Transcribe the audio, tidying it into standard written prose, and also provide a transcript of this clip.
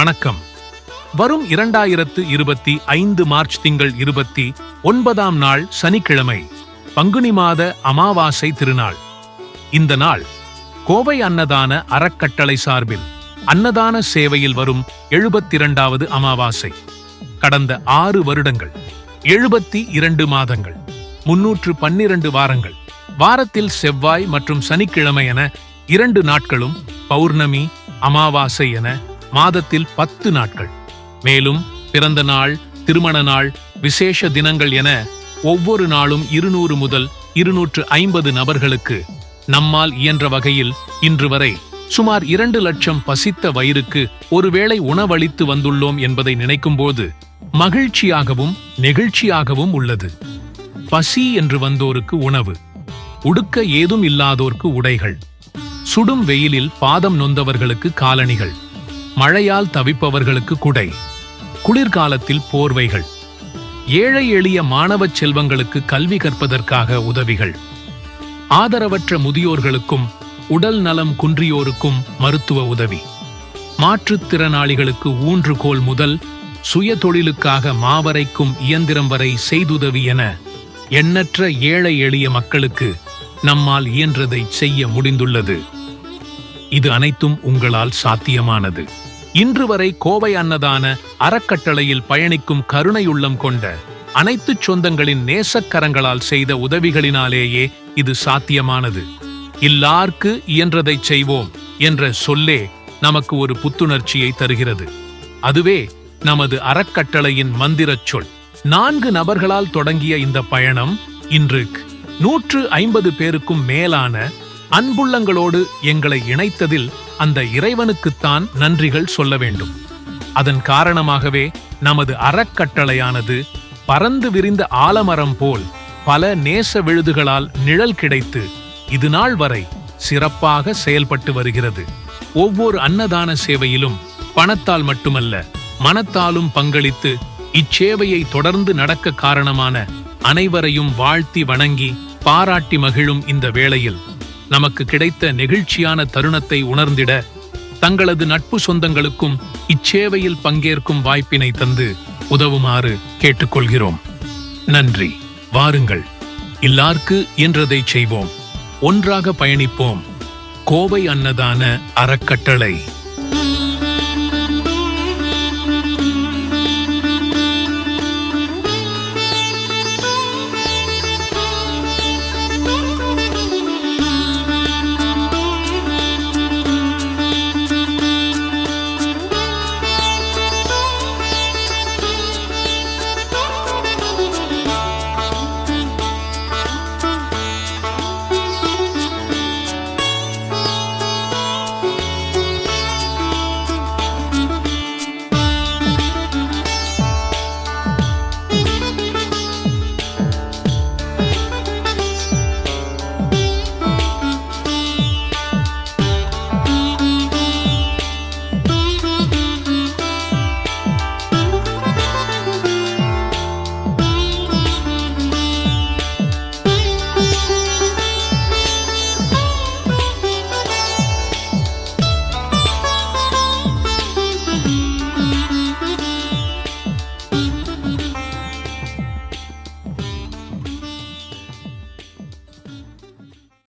வணக்கம். வரும் 2025 மார்ச் திங்கள் 29 நாள் சனிக்கிழமை, பங்குனி மாத அமாவாசை திருநாள். இந்த நாள் கோவை அன்னதான அறக்கட்டளை சார்பில் அன்னதான சேவையில் வரும் 72வது அமாவாசை. கடந்த 6 வருடங்கள், 72 மாதங்கள், 312 வாரங்கள், வாரத்தில் செவ்வாய் மற்றும் சனிக்கிழமை என 2 நாட்களும், பௌர்ணமி, அமாவாசை என மாதத்தில் 10 நாட்கள், மேலும் பிறந்த நாள், திருமண நாள், விசேஷ தினங்கள் என ஒவ்வொரு நாளும் 200 முதல் 250 நபர்களுக்கு நம்மால் இயன்ற வகையில் இன்று வரை சுமார் 2 லட்சம் பசித்த வயிறுக்கு ஒருவேளை உணவளித்து வந்துள்ளோம் என்பதை நினைக்கும்போது மகிழ்ச்சியாகவும் நெகிழ்ச்சியாகவும் உள்ளது. பசி என்று வந்தோருக்கு உணவு, உடுக்க ஏதும் இல்லாதோர்க்கு உடைகள், சுடும் வெயிலில் பாதம் நொந்தவர்களுக்கு காலணிகள், மழையால் தவிப்பவர்களுக்கு குடை, குளிர்காலத்தில் போர்வைகள், ஏழை எளிய மாணவச் செல்வங்களுக்கு கல்வி கற்பதற்காக உதவிகள், ஆதரவற்ற முதியோர்களுக்கும் உடல் நலம் குன்றியோருக்கும் மருத்துவ உதவி, மாற்றுத்திறனாளிகளுக்கு ஊன்றுகோல் முதல் சுய தொழிலுக்காக மாவரைக்கும் இயந்திரம் வரை செய்துதவி என எண்ணற்ற ஏழை எளிய மக்களுக்கு நம்மால் இயன்றதை செய்ய முடிந்துள்ளது. இது அனைத்தும் உங்களால் சாத்தியமானது. இன்று வரை கோவை அன்னதான அறக்கட்டளையில் பயணிக்கும் கருணையுள்ளம் கொண்ட அனைத்து சொந்தங்களின் நேசக்கரங்களால் செய்த உதவிகளினாலேயே இது சாத்தியமானது. எல்லார்க்கு இயன்றதை செய்வோம் என்ற சொல்லே நமக்கு ஒரு புத்துணர்ச்சியை தருகிறது. அதுவே நமது அறக்கட்டளையின் மந்திரச் சொல். 4 நபர்களால் தொடங்கிய இந்த பயணம் இன்று 150 பேருக்கும் மேலான அன்புள்ளங்களோடு எங்களை இணைத்ததில் அந்த இறைவனுக்குத்தான் நன்றிகள் சொல்ல வேண்டும். அதன் காரணமாகவே நமது அறக்கட்டளையானது பறந்து விரிந்த ஆலமரம் போல் பல நேச விழுதுகளால் நிழல் கிடைத்து இது நாள் வரை சிறப்பாக செயல்பட்டு வருகிறது. ஒவ்வொரு அன்னதான சேவையிலும் பணத்தால் மட்டுமல்ல, மனத்தாலும் பங்களித்து இச்சேவையை தொடர்ந்து நடக்க காரணமான அனைவரையும் வாழ்த்தி வணங்கி பாராட்டி மகிழும் இந்த வேளையில் நமக்கு கிடைத்த நெகிழ்ச்சியான தருணத்தை உணர்ந்திட தங்களது நட்பு சொந்தங்களுக்கும் இச்சேவையில் பங்கேற்கும் வாய்ப்பினை தந்து உதவுமாறு கேட்டுக்கொள்கிறோம். நன்றி. வாருங்கள், எல்லார்க்கு இயன்றதை செய்வோம், ஒன்றாக பயணிப்போம். கோவை அன்னதான அறக்கட்டளை.